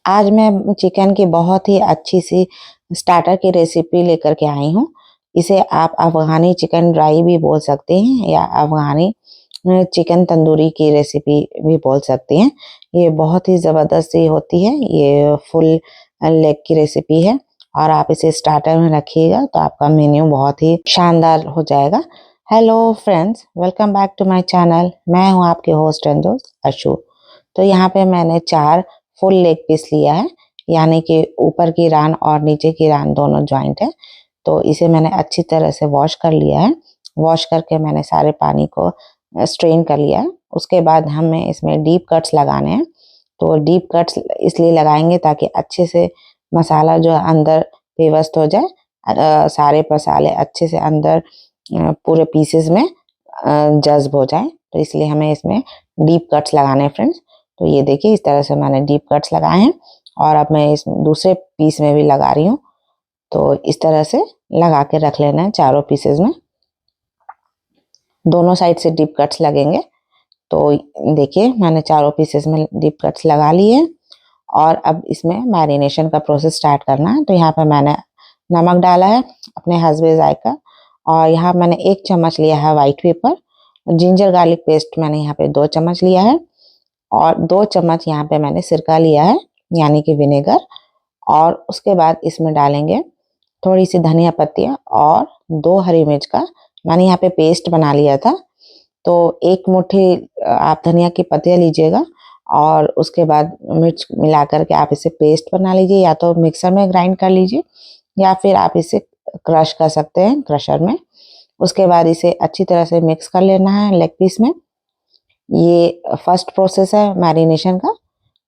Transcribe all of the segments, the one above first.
आज मैं चिकन की बहुत ही अच्छी सी स्टार्टर की रेसिपी लेकर के आई हूँ। इसे आप अफ़गानी चिकन ड्राई भी बोल सकते हैं या अफ़गानी चिकन तंदूरी की रेसिपी भी बोल सकते हैं। ये बहुत ही ज़बरदस्त सी होती है। ये फुल लेग की रेसिपी है और आप इसे स्टार्टर में रखिएगा तो आपका मेन्यू बहुत ही शानदार हो जाएगा। Hello friends, welcome back to my channel. मैं हूँ आपके होस्ट एंड दोस्त अशु। तो यहाँ पे मैंने 4 फुल लेग पीस लिया है, यानी कि ऊपर की रान और नीचे की रान दोनों जॉइंट है। तो इसे मैंने अच्छी तरह से वॉश कर लिया है। वॉश करके मैंने सारे पानी को स्ट्रेन कर लिया है। उसके बाद हमें इसमें डीप कट्स लगाने हैं। तो डीप कट्स इसलिए लगाएंगे ताकि अच्छे से मसाला जो है अंदर पेवस्त हो जाए। सारे मसाले अच्छे से अंदर पूरे पीसेस में जज्ब हो जाए। तो इसलिए हमें इसमें डीप कट्स लगाने हैं फ्रेंड्स। तो ये देखिए इस तरह से मैंने डीप कट्स लगाए हैं और अब मैं इस दूसरे पीस में भी लगा रही हूँ। तो इस तरह से लगा के रख लेना है चारों पीसेस में। दोनों साइड से डीप कट्स लगेंगे। तो देखिए मैंने चारों पीसेस में डीप कट्स लगा लिए और अब इसमें मैरिनेशन का प्रोसेस स्टार्ट करना है। तो यहाँ पे मैंने नमक डाला है अपने हस्बे जायका और यहाँ मैंने 1 चम्मच लिया है white paper. Ginger garlic paste मैंने यहाँ पे 2 चम्मच लिया है और 2 चम्मच यहाँ पे मैंने सिरका लिया है, यानी कि विनेगर। और उसके बाद इसमें डालेंगे थोड़ी सी धनिया पत्तियाँ और 2 हरी मिर्च का मैंने यहाँ पे पेस्ट बना लिया था। तो 1 मुट्ठी आप धनिया की पत्तियाँ लीजिएगा और उसके बाद मिर्च मिला करके आप इसे पेस्ट बना लीजिए, या तो मिक्सर में ग्राइंड कर लीजिए या फिर आप इसे क्रश कर सकते हैं क्रशर में। उसके बाद इसे अच्छी तरह से मिक्स कर लेना है लेग पीस में। ये फर्स्ट प्रोसेस है मैरिनेशन का।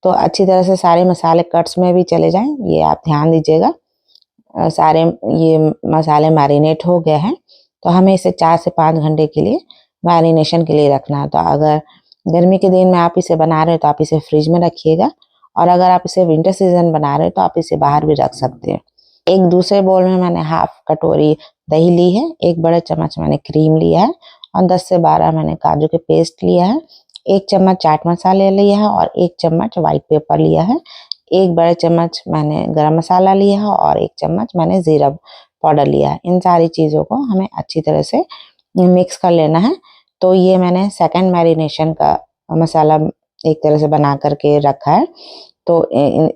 तो अच्छी तरह से सारे मसाले कट्स में भी चले जाएं, ये आप ध्यान दीजिएगा। सारे ये मसाले मैरिनेट हो गए हैं। तो हमें इसे 4 से 5 घंटे के लिए मैरिनेशन के लिए रखना है। तो अगर गर्मी के दिन में आप इसे बना रहे हो तो आप इसे फ्रिज में रखिएगा, और अगर आप इसे विंटर सीजन बना रहे हो तो आप इसे बाहर भी रख सकते हैं। एक दूसरे बोल में मैंने हाफ कटोरी दही ली है, 1 बड़े चम्मच मैंने क्रीम लिया है और 10 से 12 मैंने काजू के पेस्ट लिया है। 1 चम्मच चाट मसाले लिया है और 1 चम्मच व्हाइट पेपर लिया है। 1 बड़े चम्मच मैंने गरम मसाला लिया है और 1 चम्मच मैंने जीरा पाउडर लिया है। इन सारी चीज़ों को हमें अच्छी तरह से मिक्स कर लेना है। तो ये मैंने सेकंड मैरिनेशन का मसाला एक तरह से बना करके रखा है। तो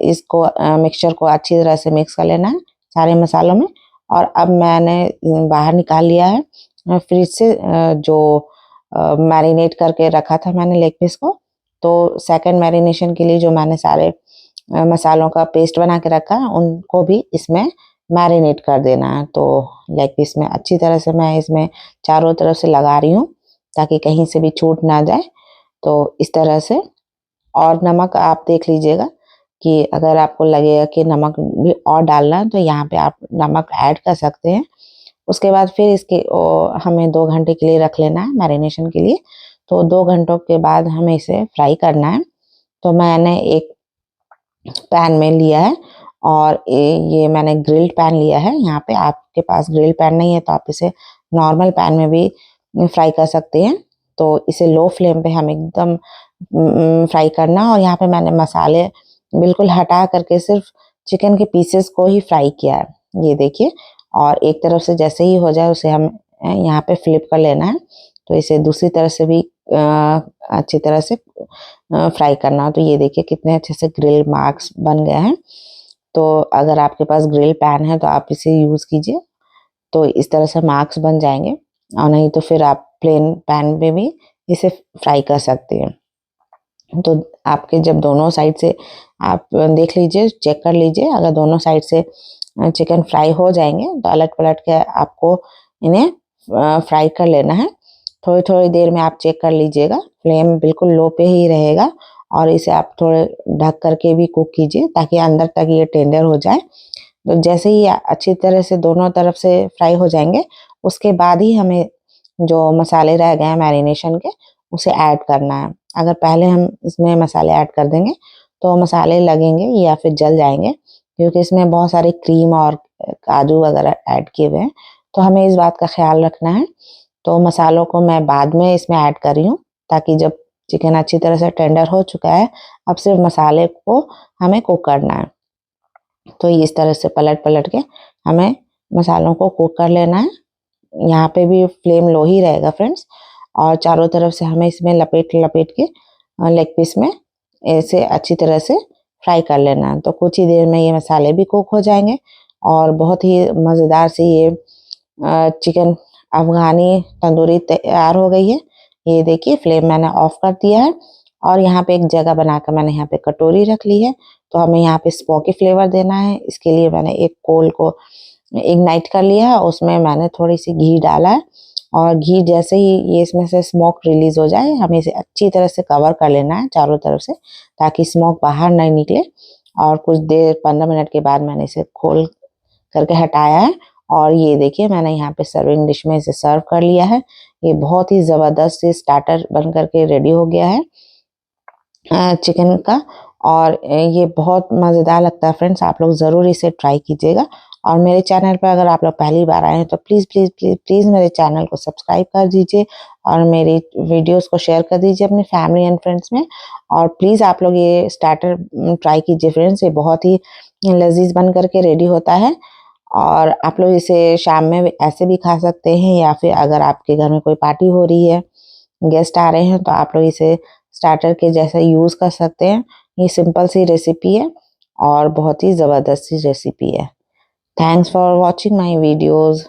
इसको मिक्सचर को अच्छी तरह से मिक्स कर लेना है सारे मसालों में। और अब मैंने बाहर निकाल लिया है फ्रिज से जो मैरिनेट करके रखा था मैंने लेग पीस को। तो सेकंड मैरिनेशन के लिए जो मैंने सारे मसालों का पेस्ट बना के रखा है उनको भी इसमें मैरिनेट कर देना है। तो लेग पीस में अच्छी तरह से मैं इसमें चारों तरफ से लगा रही हूँ ताकि कहीं से भी छूट ना जाए। तो इस तरह से। और नमक आप देख लीजिएगा कि अगर आपको लगेगा कि नमक भी और डालना है तो यहाँ पे आप नमक ऐड कर सकते हैं। उसके बाद फिर इसके हमें 2 घंटे के लिए रख लेना है मैरिनेशन के लिए। तो 2 घंटों के बाद हमें इसे फ्राई करना है। तो मैंने एक पैन में लिया है और ये मैंने ग्रिल्ड पैन लिया है। यहाँ पे आपके पास ग्रिल्ड पैन नहीं है तो आप इसे नॉर्मल पैन में भी फ्राई कर सकते हैं। तो इसे लो फ्लेम पे हम एकदम फ्राई करना। और यहाँ पे मैंने मसाले बिल्कुल हटा करके सिर्फ चिकन के पीसेस को ही फ्राई किया है, ये देखिए। और एक तरफ से जैसे ही हो जाए उसे हम यहाँ पे फ्लिप कर लेना है। तो इसे दूसरी तरफ से भी अच्छी तरह से फ्राई करना। तो ये देखिए कितने अच्छे से ग्रिल मार्क्स बन गए हैं। तो अगर आपके पास ग्रिल पैन है तो आप इसे यूज़ कीजिए, तो इस तरह से मार्क्स बन जाएंगे। और नहीं तो फिर आप प्लेन पैन पे भी इसे फ्राई कर सकते हैं। तो आपके जब दोनों साइड से आप देख लीजिए, चेक कर लीजिए, अगर दोनों साइड से चिकन फ्राई हो जाएंगे तो अलट पलट के आपको इन्हें फ्राई कर लेना है। थोड़ी थोड़ी देर में आप चेक कर लीजिएगा, फ्लेम बिल्कुल लो पे ही रहेगा। और इसे आप थोड़े ढक करके भी कुक कीजिए ताकि अंदर तक ये टेंडर हो जाए। तो जैसे ही अच्छी तरह से दोनों तरफ से फ्राई हो जाएंगे उसके बाद ही हमें जो मसाले रह गए हैं मैरिनेशन के उसे ऐड करना है। अगर पहले हम इसमें मसाले ऐड कर देंगे तो मसाले लगेंगे या फिर जल जाएंगे, क्योंकि इसमें बहुत सारे क्रीम और काजू वगैरह ऐड किए हुए हैं। तो हमें इस बात का ख्याल रखना है। तो मसालों को मैं बाद में इसमें ऐड कर रही हूँ ताकि जब चिकन अच्छी तरह से टेंडर हो चुका है। अब सिर्फ मसाले को हमें कुक करना है। तो इस तरह से पलट पलट के हमें मसालों को कुक कर लेना है। यहाँ पे भी फ्लेम लो ही रहेगा फ्रेंड्स। और चारों तरफ से हमें इसमें लपेट लपेट के लेग पीस में ऐसे अच्छी तरह से फ्राई कर लेना है। तो कुछ ही देर में ये मसाले भी कुक हो जाएंगे और बहुत ही मज़ेदार से ये चिकन अफगानी तंदूरी तैयार हो गई है। ये देखिए फ्लेम मैंने ऑफ कर दिया है और यहाँ पे एक जगह बनाकर मैंने यहाँ पे कटोरी रख ली है। तो हमें यहाँ पे स्मोकी फ्लेवर देना है। इसके लिए मैंने एक कोल को इग्नाइट कर लिया है, उसमें मैंने थोड़ी सी घी डाला है और घी जैसे ही ये इसमें से स्मोक रिलीज हो जाए हमें इसे अच्छी तरह से कवर कर लेना है चारों तरफ से, ताकि स्मोक बाहर नहीं निकले। और कुछ देर 15 मिनट के बाद मैंने इसे खोल करके हटाया है और ये देखिए मैंने यहाँ पे सर्विंग डिश में इसे सर्व कर लिया है। ये बहुत ही ज़बरदस्त से स्टार्टर बन करके रेडी हो गया है चिकन का। और ये बहुत मज़ेदार लगता है फ्रेंड्स, आप लोग ज़रूर इसे ट्राई कीजिएगा। और मेरे चैनल पर अगर आप लोग पहली बार आए हैं तो प्लीज़ प्लीज़ प्लीज़ प्लीज़ मेरे चैनल को सब्सक्राइब कर दीजिए और मेरी वीडियोस को शेयर कर दीजिए अपने फैमिली एंड फ्रेंड्स में। और प्लीज़ आप लोग ये स्टार्टर ट्राई कीजिए फ्रेंड्स, ये बहुत ही लजीज बन करके रेडी होता है। और आप लोग इसे शाम में ऐसे भी खा सकते हैं या फिर अगर आपके घर में कोई पार्टी हो रही है, गेस्ट आ रहे हैं, तो आप लोग इसे स्टार्टर के जैसे यूज़ कर सकते हैं। ये सिंपल सी रेसिपी है और बहुत ही ज़बरदस्त सी रेसिपी है। Thanks for watching my videos.